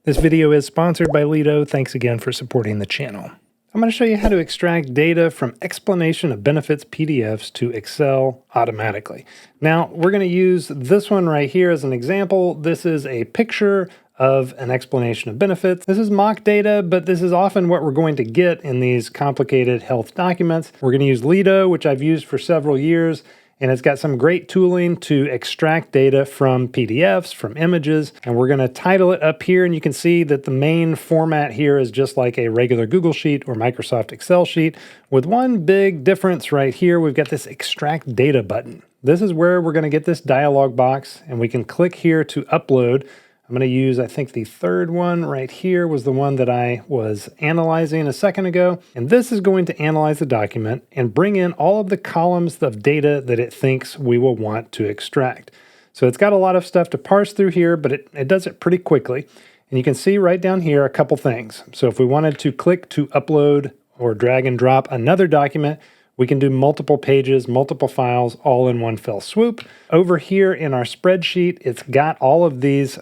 This video is sponsored by Lido. Thanks again for supporting the channel. I'm going to show you how to extract data from explanation of benefits PDFs to Excel automatically. Now, we're going to use this one right here as an example. This is a picture of an explanation of benefits. This is mock data, but this is often what we're going to get in these complicated health documents. We're going to use Lido, which I've used for several years, and it's got some great tooling to extract data from PDFs, from images, and we're going to title it up here, and you can see that the main format here is just like a regular Google Sheet or Microsoft Excel sheet, with one big difference right here. We've got this Extract Data button. This is where we're going to get this dialog box, and we can click here to upload. I'm going to use, I think the third one right here was the one that I was analyzing a second ago. And this is going to analyze the document and bring in all of the columns of data that it thinks we will want to extract. So it's got a lot of stuff to parse through here, but it does it pretty quickly. And you can see right down here a couple things. So if we wanted to click to upload or drag and drop another document, we can do multiple pages, multiple files, all in one fell swoop. Over here in our spreadsheet, it's got all of these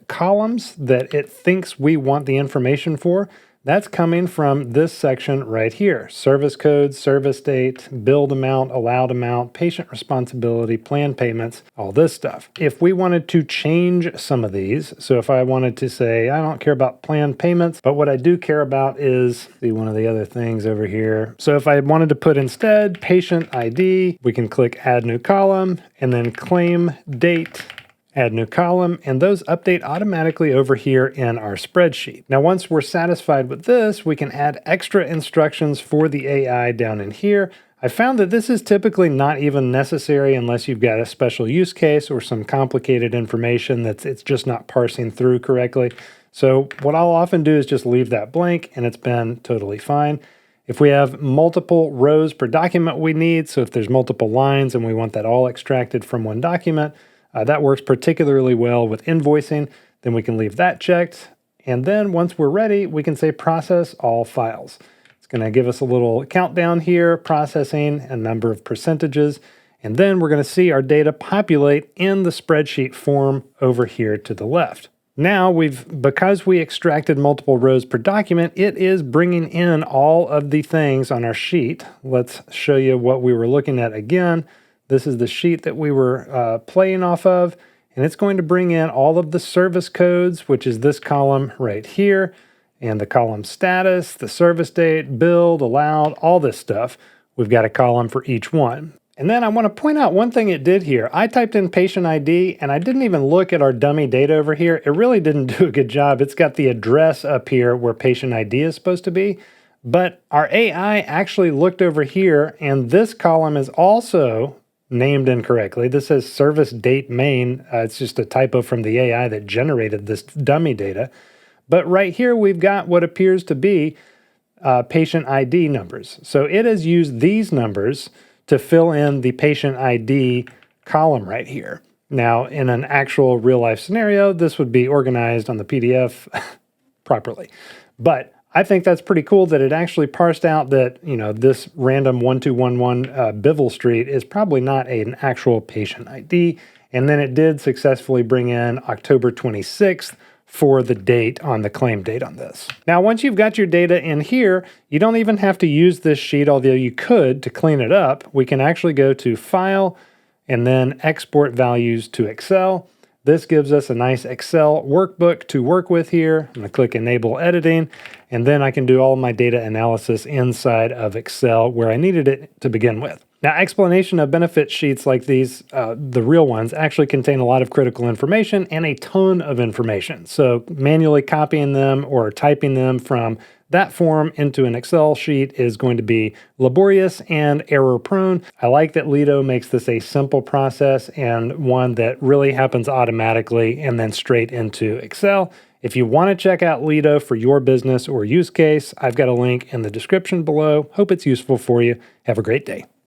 columns that it thinks we want the information for. That's coming from this section right here. Service code, service date, billed amount, allowed amount, patient responsibility, plan payments, all this stuff. If we wanted to change some of these, so if I wanted to say, I don't care about plan payments, but what I do care about is, see one of the other things over here. So if I wanted to put instead patient ID, we can click add new column and then claim date, add new column, and those update automatically over here in our spreadsheet. Now, once we're satisfied with this, we can add extra instructions for the AI down in here. I found that this is typically not even necessary unless you've got a special use case or some complicated information it's just not parsing through correctly. So what I'll often do is just leave that blank, and it's been totally fine. If we have multiple rows per document we need, so if there's multiple lines and we want that all extracted from one document, that works particularly well with invoicing. Then we can leave that checked. And then once we're ready, we can say process all files. It's going to give us a little countdown here, processing a number of percentages. And then we're going to see our data populate in the spreadsheet form over here to the left. Now because we extracted multiple rows per document, it is bringing in all of the things on our sheet. Let's show you what we were looking at again. This is the sheet that we were playing off of, and it's going to bring in all of the service codes, which is this column right here, and the column status, the service date, billed, allowed, all this stuff. We've got a column for each one. And then I want to point out one thing it did here. I typed in patient ID, and I didn't even look at our dummy data over here. It really didn't do a good job. It's got the address up here where patient ID is supposed to be. But our AI actually looked over here, and this column is also named incorrectly. This says service date main. It's just a typo from the AI that generated this dummy data. But right here, we've got what appears to be patient ID numbers. So it has used these numbers to fill in the patient ID column right here. Now, in an actual real life scenario, this would be organized on the PDF properly. But I think that's pretty cool that it actually parsed out that, this random 1211 Bivol Street is probably not an actual patient ID. And then it did successfully bring in October 26th for the date on the claim date on this. Now, once you've got your data in here, you don't even have to use this sheet, although you could to clean it up. We can actually go to File and then Export Values to Excel. This gives us a nice Excel workbook to work with here. I'm going to click Enable Editing, and then I can do all of my data analysis inside of Excel where I needed it to begin with. Now, explanation of benefit sheets like these, the real ones, actually contain a lot of critical information and a ton of information. So manually copying them or typing them from that form into an Excel sheet is going to be laborious and error prone. I like that Lido makes this a simple process and one that really happens automatically and then straight into Excel. If you want to check out Lido for your business or use case, I've got a link in the description below. Hope it's useful for you. Have a great day.